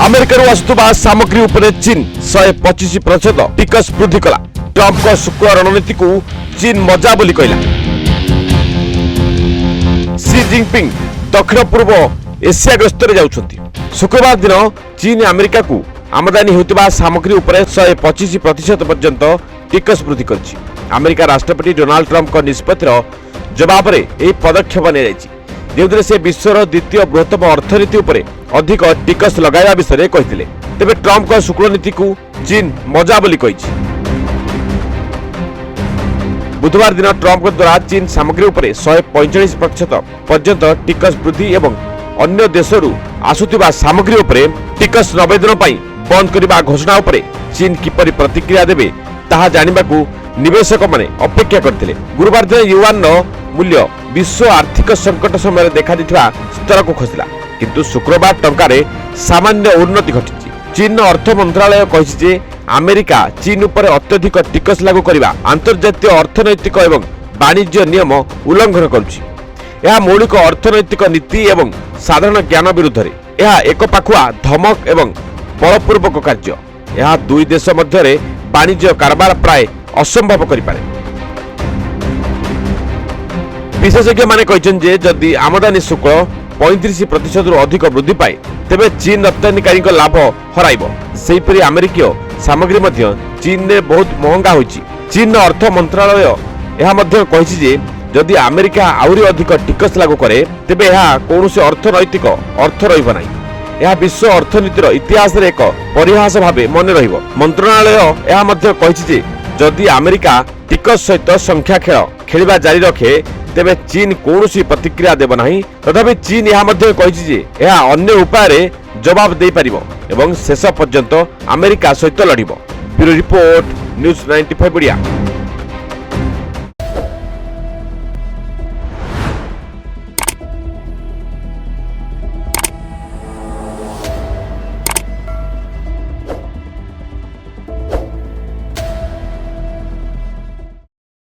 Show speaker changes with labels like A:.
A: America आसुवा सामग्री उपरे चीन 125% टिकस वृद्धि कला। ट्रंप को शुक्ल रणनीति को चीन मजा बोली कहला। सी जिनपिंग दक्षिण पूर्व एशिया गस्तर जाउछंती। शुक्रवार दिन चीन अमेरिका को आमदानी होतिबा सामग्री उपरे 125% पर्यंत टिकस वृद्धि करछि। अमेरिका राष्ट्रपति डोनाल्ड ट्रंप को निष्पत्तिर जवाब रे ए पदक्षेप ने जायछि, जेउदरे से विश्वर द्वितीय बृहत्तम अर्थनीति उपरे अधिक टिकस लगाया विषय कहिथिले। तेबे ट्रंप को शुक्ल नीति को चीन मजा बोली कहिछि। बुधवार दिन ट्रंप द्वारा चीन सामग्री उपरे 145% पर्यंत टिकस वृद्धि एवं अन्य देशरू आसुथिबा सामग्री उपरे टिकस 90 दिन पई बंद करबा घोषणा उपरे चीन किपरि प्रतिक्रिया देबे ताहा जानिबाकू निवेशक माने अपेक्षा करथिले। गुरुवार दिन युआन मूल्य विश्व आर्थिक संकट समय देखा दिथिबा स्तर को खसिला, किंतु शुक्रवार टंकारे सामान्य उन्नति घटिछि। चीन अर्थ मंत्रालय कहिछि जे अमेरिका चीन उपर अत्यधिक टिकस लागू करबा अंतर्जातीय अर्थनैतिक एवं वाणिज्य नियम उल्लंघन करुछि। यह मौलिक अर्थनैतिक नीति एवं साधारण ज्ञान विरुद्ध रे यह एक पाखुआ धमक एवं बलपूर्वक कार्य। यह दुई देश मध्य वाणिज्य कारबार प्राय असंभव करिपारे। विशेषज्ञ माने कहछन जे जदि आमदानी शुल्क 35% रु अधिक वृद्धि पाए तेबे चीन रप्तानीकारी लाभ हराइबो। सेहिपरि अमेरिकीय सामग्री मध्य चीन ने बहुत महंगा होइछि। चीन अर्थ मंत्रालय यह मध्य कहिछि जे जदि अमेरिका आउरी अधिक टिकस लागू करे तेबे यह कोनोसी अर्थनैतिक अर्थ रहिबो नाही। यह विश्व अर्थनीतिर इतिहास रे एक परिहास भाबे मन रहिबो। मंत्रालय यह मध्य कहिछि जे जदि अमेरिका टिकस सहित संख्या खेल खेलिबा जारी रखे तेबे चीन कोनोसी प्रतिक्रिया देब नाही। तथापि चीन यह मध्य कहिछि जे यह अन्य उपाय रे जवाब दे परिबो एवं शेष पर्यंत अमेरिका सहित लड़िबो। Bureau report news 95 India.